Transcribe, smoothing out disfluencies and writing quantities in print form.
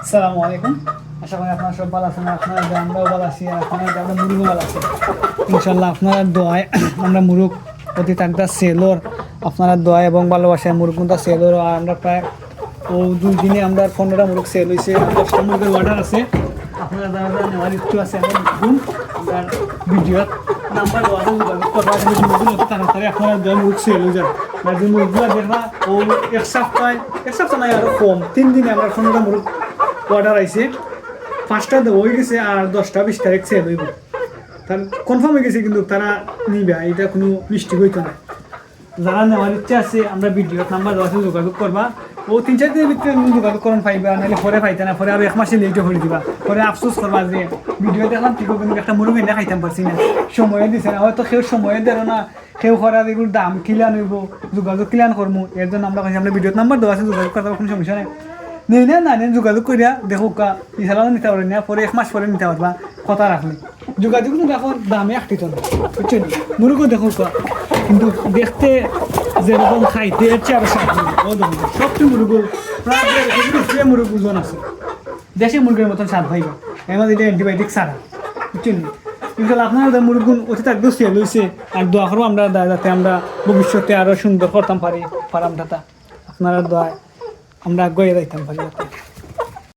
আসসালামু আলাইকুম। আশা করি আপনারা সব ভালো আছেন। আপনারা আমরাও ভালো আছি, আর আপনারা আমরা মুরুগও ভালো আছি ইনশাল্লাহ। আপনারা দোয়ায় আমরা মুরুগ প্রতি তাকটা সেলর, আপনারা দোয়া এবং ভালোবাসায় মুরুগটা সেলর। আর আমরা প্রায় 2 দিনে আমরা 15টা মুরুগ সেল হয়েছে। 10টা মুরগের অর্ডার আছে। আপনারা যারা যারা নেওয়ার ইচ্ছু আছে আমার আমরা ভিডিওত নাম্বার যোগাযোগ করবা, কিন্তু মুরগি অতি তাড়াতাড়ি আপনারা দোয়া মুরগ সেল হয়ে যাবে। আর যে মুরগিগুলো দেখবা এক সপ্তাহ নয় আরও কম, 3 দিনে আমরা 15টা মুরগ অর্ডার আইছে। 5টা হয়ে গেছে আর 10টা 20 তারিখ সেল হইব। তার কনফার্ম হয়ে গেছে, কিন্তু তারা নিবে, এটা কোনো মিস্টেক হইতো না। যারা নেওয়ার ইচ্ছা আছে আমরা ভিডিওর নাম্বার দেওয়া আছে, যোগাযোগ করবা। 3-4 দিনের ভিতরে যোগাযোগ করুন পাইবা, নাহলে পরে পাইতে না, পরে আর 1 মাসে লেটে করে দিবা। পরে আফসোস করবা যে ভিডিও দেখলাম ঠিক, কিন্তু একটা মুরগি এনে খাইতাম পারছি না, সময়ে দিছে না, হয়তো কেউ সময়ে দেয় না, কেউ করার এগুলোর দাম ক্লিয়ার হইব, যোগাযোগ ক্লিয়ার করবো। এর জন্য আমরা কাছে আমরা ভিডিওর নাম্বার দেওয়া আছে, যোগাযোগ করতে কোনো সমস্যা নেই। নেই না নেন যোগাযোগ করিয়া দেখো ইসালাও নিতে পারি না, পরে 1 মাস পরে নিতে পারবা কথা রাখলে। যোগাযোগ কিন্তু দেখো দামে একটি তো না, বুঝছো? মুরগও দেখো কিন্তু দেখতে যেরকম খাইতে এর চেয়ে আরো স্বাদ ও দেখুন সবচেয়ে মুরগো প্রায় মুরগ ওজন আছে, দেশি মুরগির মতন স্বাদ পাইবা। এমন এটা অ্যান্টিবায়োটিক ছাড়া, বুঝছেন? ইনশাল্লাহ আপনারা মুরগুন অতি থাকতেও সেল হয়েছে। আর দোয়া করবো আমরা যাতে আমরা ভবিষ্যতে আরও সুন্দর করতাম পারি ফার্মটা। আপনারা দোয়ায় আমরা গয়ে যাইতাম পারি।